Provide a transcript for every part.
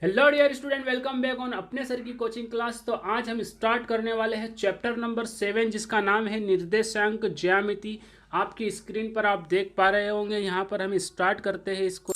Hello dear student, welcome back on अपने sir की coaching class. तो आज हम स्टार्ट करने वाले हैं चैप्टर नंबर 7 जिसका नाम है निर्देशांक ज्यामिति। आपकी स्क्रीन पर आप देख पा रहे होंगे। यहाँ पर हम स्टार्ट करते हैं इसको।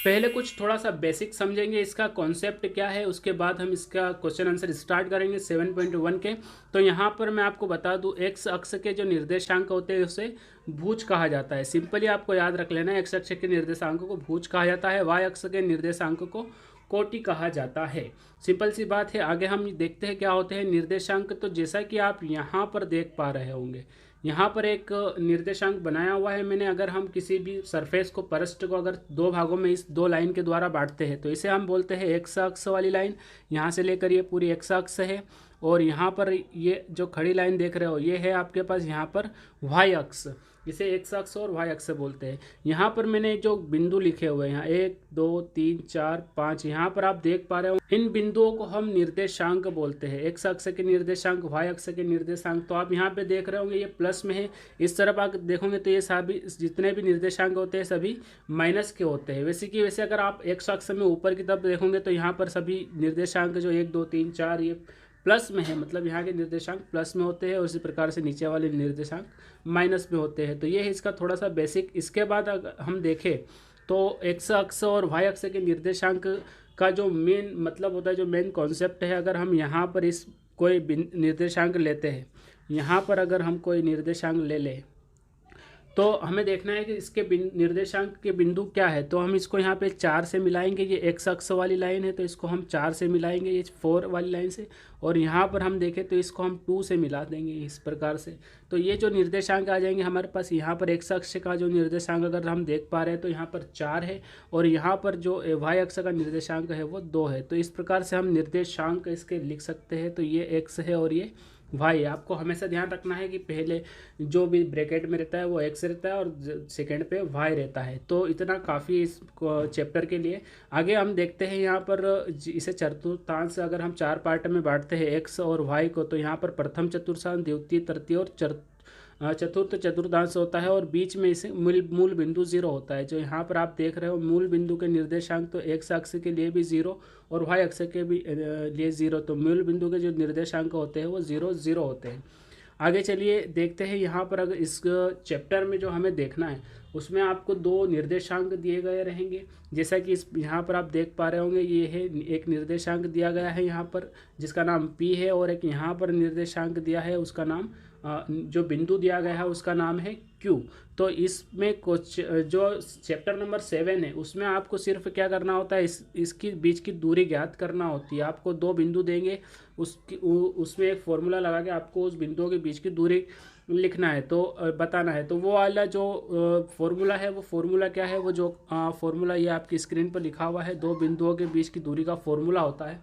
पहले कुछ थोड़ा सा बेसिक समझेंगे, इसका कॉन्सेप्ट क्या है, उसके बाद हम इसका क्वेश्चन आंसर स्टार्ट करेंगे 7.1 के। तो यहाँ पर मैं आपको बता दूँ, एक्स अक्ष के जो निर्देशांक होते हैं उसे भुज कहा जाता है। सिंपली आपको याद रख लेना है, एक्स अक्ष के निर्देशांक को भुज कहा जाता है, वाई अक्ष के निर्देशांक को कोटि कहा जाता है। सिंपल सी बात है। आगे हम देखते हैं क्या होते हैं निर्देशांक। तो जैसा कि आप यहाँ पर देख पा रहे होंगे, यहाँ पर एक निर्देशांक बनाया हुआ है मैंने। अगर हम किसी भी सरफेस को, पृष्ठ को अगर दो भागों में इस दो लाइन के द्वारा बांटते हैं तो इसे हम बोलते हैं एक्स अक्ष वाली लाइन। यहाँ से लेकर ये पूरी एक्स अक्ष है, और यहाँ पर ये जो खड़ी लाइन देख रहे हो ये है आपके पास यहाँ पर वाई अक्ष। इसे एक्स अक्ष और वाई अक्ष बोलते हैं। यहाँ पर मैंने जो बिंदु लिखे हुए हैं, यहाँ 1 2 3 4 5, यहाँ पर आप देख पा रहे हो, इन बिंदुओं को हम निर्देशांक बोलते हैं। एक्स अक्ष के निर्देशांक, वाई अक्ष के निर्देशांक। तो आप यहाँ पे देख रहे होंगे ये प्लस में है। इस तरफ आप देखोगे तो ये सभी जितने भी निर्देशांक होते हैं सभी माइनस के होते हैं। वैसे कि वैसे अगर आप एक्स अक्ष में ऊपर की तरफ देखोगे तो यहाँ पर सभी निर्देशांक जो 1 2 3 4 ये प्लस में है, मतलब यहाँ के निर्देशांक प्लस में होते हैं, और इसी प्रकार से नीचे वाले निर्देशांक माइनस में होते हैं। तो ये है इसका थोड़ा सा बेसिक। इसके बाद अगर हम देखें तो एक्स अक्ष और वाई अक्ष के निर्देशांक का जो मेन मतलब होता है, जो मेन कॉन्सेप्ट है, अगर हम यहाँ पर इस कोई निर्देशांक लेते हैं, यहाँ पर अगर हम कोई निर्देशांक ले लें तो हमें देखना है कि इसके निर्देशांक के बिंदु क्या है। तो हम इसको यहाँ पे 4 से मिलाएंगे। ये एक्स अक्ष वाली लाइन है तो इसको हम 4 से मिलाएंगे, ये 4 वाली लाइन से। और यहाँ पर हम देखें तो इसको हम 2 से मिला देंगे इस प्रकार से। तो ये जो निर्देशांक आ जाएंगे हमारे पास, यहाँ पर एक्स अक्ष का जो निर्देशांक अगर हम देख पा रहे हैं तो यहाँ पर 4 है, और यहाँ पर जो वाई अक्ष का निर्देशांक है वो 2 है। तो इस प्रकार से हम निर्देशांक इसके लिख सकते हैं। तो ये एक्स है और ये वाई। आपको हमेशा ध्यान रखना है कि पहले जो भी ब्रैकेट में रहता है वो एक्स रहता है और सेकंड पे वाई रहता है। तो इतना काफ़ी इस चैप्टर के लिए। आगे हम देखते हैं यहाँ पर इसे चतुर्थांश अगर हम 4 पार्ट में बांटते हैं एक्स और वाई को, तो यहाँ पर प्रथम चतुर्थांश, द्वितीय, तृतीय और चतुर्थ चतुर्थांश होता है, और बीच में इसे मूल बिंदु 0 होता है। जो यहाँ पर आप देख रहे हो मूल बिंदु के निर्देशांक तो एक्स अक्ष के लिए भी 0 और वाई अक्ष के भी लिए 0। तो मूल बिंदु के जो निर्देशांक होते हैं वो 0 0 होते हैं। आगे चलिए देखते हैं। यहाँ पर अगर इस चैप्टर में जो हमें देखना है उसमें आपको 2 निर्देशांक दिए गए रहेंगे। जैसा कि इस यहाँ पर आप देख पा रहे होंगे, ये है एक निर्देशांक दिया गया है यहाँ पर जिसका नाम P है, और एक यहाँ पर निर्देशांक दिया है उसका नाम जो बिंदु दिया गया है उसका नाम है Q। तो इसमें कुछ जो चैप्टर नंबर 7 है उसमें आपको सिर्फ क्या करना होता है, इसकी बीच की दूरी ज्ञात करना होती है। आपको 2 बिंदु देंगे, उसमें एक फॉर्मूला लगा के आपको उस बिंदुओं के बीच की दूरी लिखना है, तो बताना है। तो वो वाला जो फॉर्मूला है वो फॉर्मूला क्या है, वो जो फॉर्मूला ये आपकी स्क्रीन पर लिखा हुआ है, 2 बिंदुओं के बीच की दूरी का फॉर्मूला होता है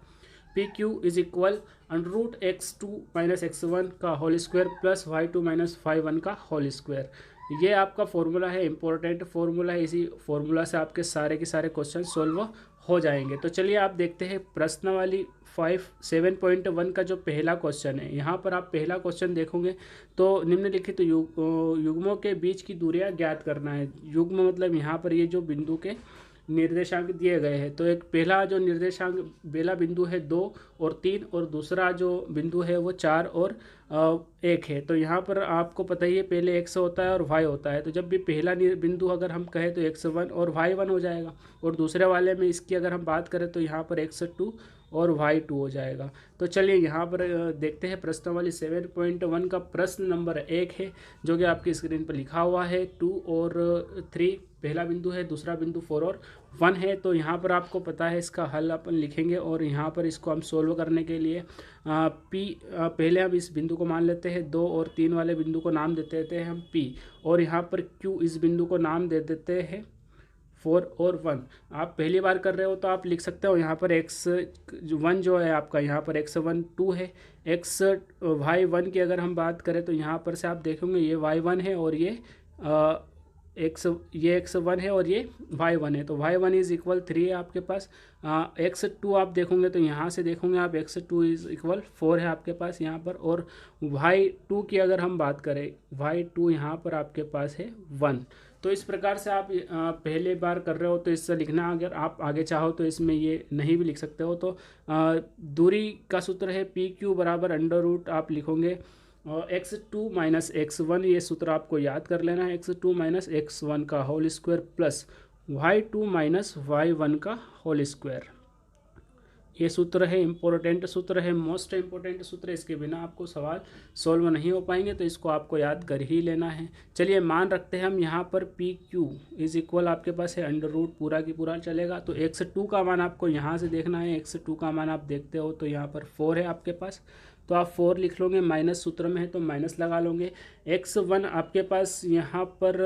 P Q is equal √x2 - x1 का whole square plus y2 - y1 का होल स्क्वायर। ये आपका फॉर्मूला है, इंपॉर्टेंट फॉर्मूला है। इसी फॉर्मूला से आपके सारे के सारे क्वेश्चन सोल्व हो जाएंगे। तो चलिए आप देखते हैं प्रश्न वाली 7.1 का जो पहला क्वेश्चन है। यहाँ पर आप पहला क्वेश्चन देखोगे तो निम्नलिखित युग्मों के बीच की दूरियां ज्ञात करना है। युग्म मतलब यहाँ पर ये जो बिंदु के निर्देशांक दिए गए हैं। तो एक पहला जो निर्देशांक पहला बिंदु है 2 और 3, और दूसरा जो बिंदु है वो 4 और 1 है। तो यहाँ पर आपको पता ही है पहले एक्स होता है और वाई होता है। तो जब भी पहला बिंदु अगर हम कहें तो x1 और y1 हो जाएगा, और दूसरे वाले में इसकी अगर हम बात करें तो यहाँ पर x2 और y2 हो जाएगा। तो चलिए यहाँ पर देखते हैं प्रश्न वाली 7.1 का प्रश्न नंबर 1 है, जो कि आपकी स्क्रीन पर लिखा हुआ है 2 और 3 पहला बिंदु है, दूसरा बिंदु 4 और 1 है। तो यहाँ पर आपको पता है इसका हल अपन लिखेंगे, और यहाँ पर इसको हम सोल्व करने के लिए पहले हम इस बिंदु को मान लेते हैं 2 और 3 वाले बिंदु को नाम देते हैं हम P, और यहाँ पर Q इस बिंदु को नाम दे देते हैं 4 और 1। आप पहली बार कर रहे हो तो आप लिख सकते हो यहाँ पर x1 जो है आपका, यहाँ पर x1 2 है, y1 की अगर हम बात करें तो यहाँ पर से आप देखेंगे ये y1 है और ये x1 है और ये y1 है। तो y1 इज इक्वल 3 है आपके पास। x2 आप देखोगे तो यहाँ से देखोगे आप x2 इज इक्वल 4 है आपके पास यहाँ पर। और y2 की अगर हम बात करें, y2 यहाँ पर आपके पास है 1। तो इस प्रकार से आप पहले बार कर रहे हो तो इससे लिखना, अगर आप आगे चाहो तो इसमें ये नहीं भी लिख सकते हो। तो दूरी का सूत्र है पी क्यू बराबर अंडर रूट आप लिखोगे x2 माइनस x1, ये सूत्र आपको याद कर लेना है, x2 माइनस x1 का whole square plus y2 minus y1 का होल स्क्वायर। ये सूत्र है, इम्पोर्टेंट सूत्र है, मोस्ट इम्पोर्टेंट सूत्र है, इसके बिना आपको सवाल सॉल्व नहीं हो पाएंगे, तो इसको आपको याद कर ही लेना है। चलिए मान रखते हैं हम यहाँ पर पी क्यू इज इक्वल आपके पास है अंडर रूट पूरा की पूरा चलेगा। तो x2 का मान आपको यहाँ से देखना है, x2 का मान आप देखते हो तो यहाँ पर 4 है आपके पास, तो आप 4 लिख लोगे, माइनस सूत्र में है तो माइनस लगा लोगे। x1 आपके पास यहाँ पर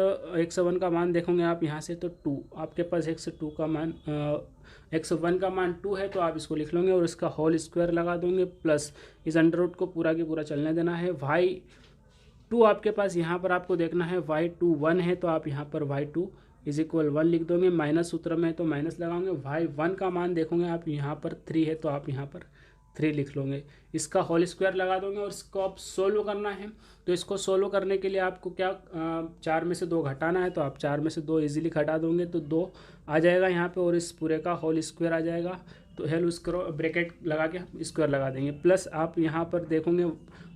x1 का मान देखोगे आप यहाँ से तो 2 आपके पास, x2 का मान x1 का मान 2 है तो आप इसको लिख लोगे और इसका होल स्क्वायर लगा दोगे प्लस इस अंडर रूट को पूरा की पूरा चलने देना है। y2 आपके पास यहाँ पर आपको देखना है y2 1 है तो आप यहाँ पर y2 इज इक्वल 1 लिख दोगे, माइनस सूत्र में है तो माइनस लगाओगे। y1 का मान देखोगे आप यहाँ पर 3 है तो आप यहाँ पर 3 लिख लोगे, इसका होल स्क्वायर लगा दोगे और इसको आप सोल्व करना है। तो इसको सोल्व करने के लिए आपको क्या 4 में से 2 घटाना है, तो आप 4 में से 2 इजीली घटा दोगे तो 2 आ जाएगा यहाँ पे और इस पूरे का होल स्क्वायर आ जाएगा। तो हेल उसको ब्रैकेट लगा के स्क्वायर लगा देंगे, प्लस आप यहाँ पर देखोगे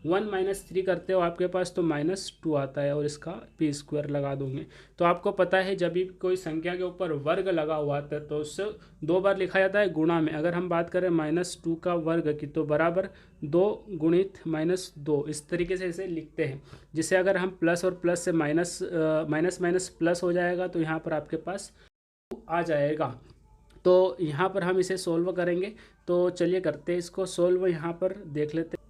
1 माइनस 3 करते हो आपके पास तो -2 आता है और इसका पी स्क्वायर लगा दोगे। तो आपको पता है जब भी कोई संख्या के ऊपर वर्ग लगा हुआ था तो उससे 2 बार लिखा जाता है गुणा में। अगर हम बात करें -2 का वर्ग की तो बराबर 2 गुणित -2, इस तरीके से इसे लिखते हैं, जिसे अगर हम प्लस और प्लस से माइनस माइनस प्लस हो जाएगा तो यहाँ पर आपके पास आ जाएगा। तो यहाँ पर हम इसे सोल्व करेंगे, तो चलिए करते हैं इसको सोल्व। यहाँ पर देख लेते हैं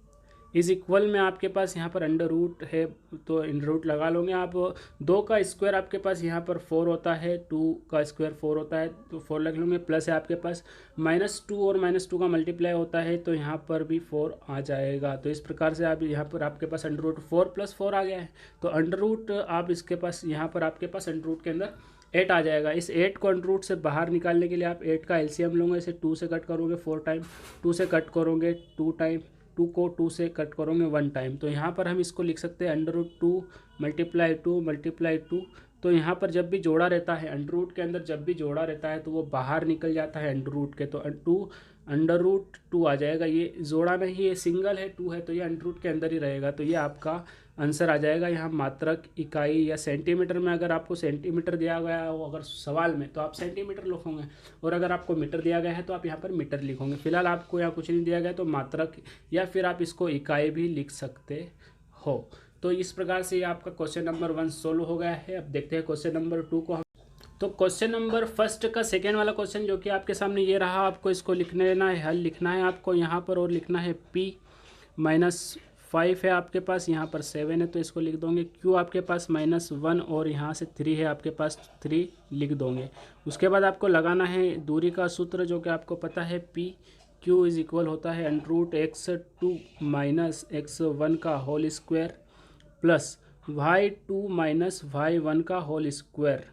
इज इक्वल में आपके पास यहाँ पर अंडर रूट है तो अंडर रूट लगा लोगे आप। 2 का स्क्वायर आपके पास यहाँ पर 4 होता है, 2 का स्क्वायर 4 होता है तो 4 लग लोगे, प्लस है आपके पास -2 और -2 का मल्टीप्लाई होता है तो यहाँ पर भी 4 आ जाएगा। तो इस प्रकार से आप यहाँ पर आपके पास अंडर रूट 4 + 4 आ गया है। तो अंडर रूट आप इसके पास यहाँ पर आपके पास अंडर रूट के अंदर 8 आ जाएगा। इस 8 को अंडर रूट से बाहर निकालने के लिए आप 8 का एलसीएम लोगे, इसे 2 से कट करोगे 4 टाइम, 2 से कट करोगे 2 टाइम, 2 को 2 से कट करोगे 1 टाइम। तो यहाँ पर हम इसको लिख सकते हैं अंडर रूट 2 × 2 × 2। तो यहाँ पर जब भी जोड़ा रहता है अंडर रूट के अंदर, जब भी जोड़ा रहता है तो वो बाहर निकल जाता है अंडर रूट के, तो 2 अंडर रूट 2 आ जाएगा। ये जोड़ा नहीं, ये सिंगल है 2 है तो ये अंडर रूट के अंदर ही रहेगा। तो ये आपका आंसर आ जाएगा। यहाँ मात्रक इकाई या सेंटीमीटर में, अगर आपको सेंटीमीटर दिया गया हो अगर सवाल में तो आप सेंटीमीटर लिखोगे, और अगर आपको मीटर दिया गया है तो आप यहाँ पर मीटर लिखोगे। फिलहाल आपको यहाँ कुछ नहीं दिया गया तो मात्रक या फिर आप इसको इकाई भी लिख सकते हो। तो इस प्रकार से ये आपका क्वेश्चन नंबर 1 सोल्व हो गया है। अब देखते हैं क्वेश्चन नंबर 2 को। तो क्वेश्चन नंबर फर्स्ट का सेकेंड वाला क्वेश्चन जो कि आपके सामने ये रहा, आपको इसको लिखने लेना है, हल लिखना है आपको यहाँ पर और लिखना है p -5 है आपके पास, यहाँ पर 7 है तो इसको लिख दोगे। q आपके पास -1 और यहाँ से 3 है आपके पास, 3 लिख दोगे। उसके बाद आपको लगाना है दूरी का सूत्र जो कि आपको पता है p q इज इक्वल होता है √x2 - x1 का whole square plus y2 - y1 का होल स्क्वायर।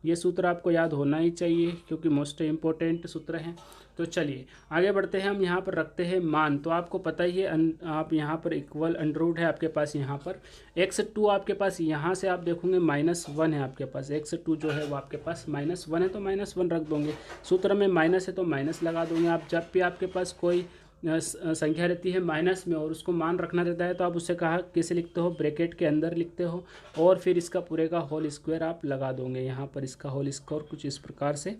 ये सूत्र आपको याद होना ही चाहिए क्योंकि मोस्ट इम्पोर्टेंट सूत्र हैं। तो चलिए आगे बढ़ते हैं, हम यहाँ पर रखते हैं मान। तो आपको पता ही है आप यहाँ पर इक्वल अंडर रूट है आपके पास, यहाँ पर x2 आपके पास यहाँ से आप देखोगे -1 है आपके पास, x2 जो है वो आपके पास -1 है तो -1 रख दोगे। सूत्र में माइनस है तो माइनस लगा दोगे। आप जब भी आपके पास कोई संख्या रहती है माइनस में और उसको मान रखना रहता है तो आप उससे कहा कैसे लिखते हो, ब्रैकेट के अंदर लिखते हो और फिर इसका पूरे का होल स्क्वायर आप लगा दोगे। यहाँ पर इसका होल स्क्वायर कुछ इस प्रकार से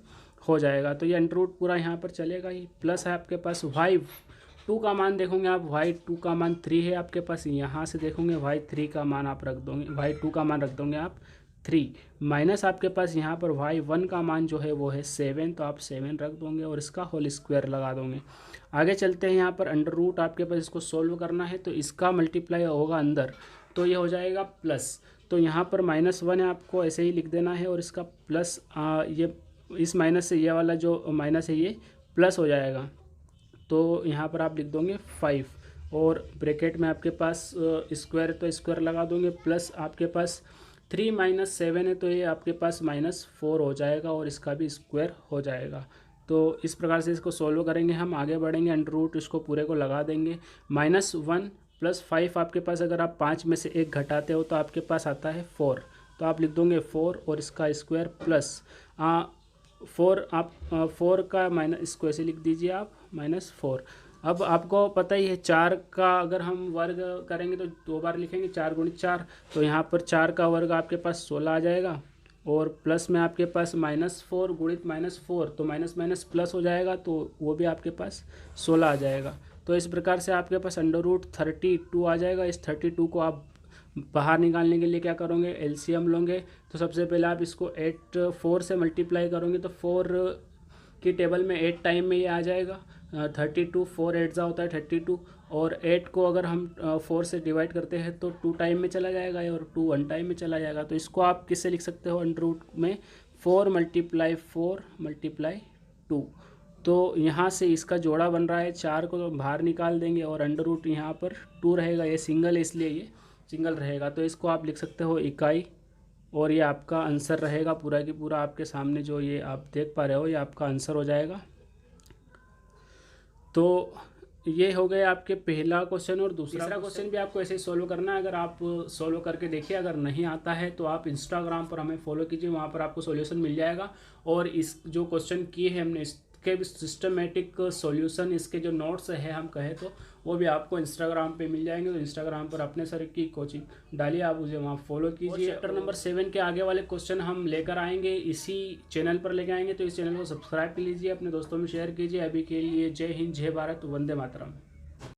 हो जाएगा। तो ये अंडर रूट पूरा यहाँ पर चलेगा ही, प्लस है आपके पास y2 का मान देखोगे आप, y2 का मान 3 है आपके पास, यहाँ से देखोगे y3 का मान आप रख दोगे, y2 का मान रख दोगे आप 3 माइनस आपके पास यहाँ पर y1 का मान जो है वो है 7 तो आप 7 रख दोगे और इसका होल स्क्वायर लगा दोगे। आगे चलते हैं, यहाँ पर अंडर रूट आपके पास इसको सोल्व करना है तो इसका मल्टीप्लाई होगा अंदर तो ये हो जाएगा प्लस। तो यहाँ पर -1 है आपको ऐसे ही लिख देना है और इसका प्लस ये इस माइनस से ये वाला जो माइनस है ये प्लस हो जाएगा। तो यहाँ पर आप लिख दोगे 5 और ब्रैकेट में आपके पास स्क्वायर तो स्क्वायर लगा दोगे, प्लस आपके पास 3 - 7 है तो ये आपके पास -4 हो जाएगा और इसका भी स्क्वायर हो जाएगा। तो इस प्रकार से इसको सोल्व करेंगे, हम आगे बढ़ेंगे। अंडर रूट इसको पूरे को लगा देंगे। -1 + 5 आपके पास, अगर आप 5 में से 1 घटाते हो तो आपके पास आता है 4 तो आप लिख दोगे 4 और इसका स्क्वायर प्लस 4, आप 4 का माइनस, इसको ऐसे लिख दीजिए आप -4। अब आपको पता ही है 4 का अगर हम वर्ग करेंगे तो 2 बार लिखेंगे, 4 गुणित 4, तो यहाँ पर 4 का वर्ग आपके पास 16 आ जाएगा, और प्लस में आपके पास -4 गुणित -4, तो माइनस माइनस प्लस हो जाएगा, तो वो भी आपके पास 16 आ जाएगा। तो इस प्रकार से आपके पास √32 आ जाएगा। इस 32 को आप बाहर निकालने के लिए क्या करोगे, एलसीएम लोगे। तो सबसे पहले आप इसको 4 से मल्टीप्लाई करोगे तो 4 की टेबल में 8 टाइम में ये आ जाएगा 32, 4 8 होता है 32, और 8 को अगर हम 4 से डिवाइड करते हैं तो 2 टाइम में चला जाएगा, और 2 1 टाइम में चला जाएगा। तो इसको आप किससे लिख सकते हो, अंडर में 4 × 2। तो यहाँ से इसका जोड़ा बन रहा है, 4 को बाहर निकाल देंगे और अंडर रूट यहाँ पर 2 रहेगा, ये सिंगल है इसलिए ये सिंगल रहेगा। तो इसको आप लिख सकते हो इकाई, और ये आपका आंसर रहेगा पूरा की पूरा आपके सामने, जो ये आप देख पा रहे हो ये आपका आंसर हो जाएगा। तो ये हो गया आपके पहला क्वेश्चन। और दूसरा क्वेश्चन भी आपको ऐसे ही सोल्व करना है। अगर आप सोल्व करके देखिए, अगर नहीं आता है तो आप इंस्टाग्राम पर हमें फॉलो कीजिए, वहाँ पर आपको सॉल्यूशन मिल जाएगा। और इस जो क्वेश्चन किए हैं हमने, इसके भी सिस्टमेटिक सॉल्यूशन, इसके जो नोट्स है हम कहें तो वो भी आपको इंस्टाग्राम पे मिल जाएंगे। तो इंस्टाग्राम पर अपने सर की कोचिंग डालिए, आप मुझे वहाँ फॉलो कीजिए। चैप्टर नंबर 7 के आगे वाले क्वेश्चन हम लेकर आएंगे, इसी चैनल पर लेकर आएंगे। तो इस चैनल को सब्सक्राइब कर लीजिए, अपने दोस्तों में शेयर कीजिए। अभी के लिए जय हिंद, जय भारत, वंदे मातरम।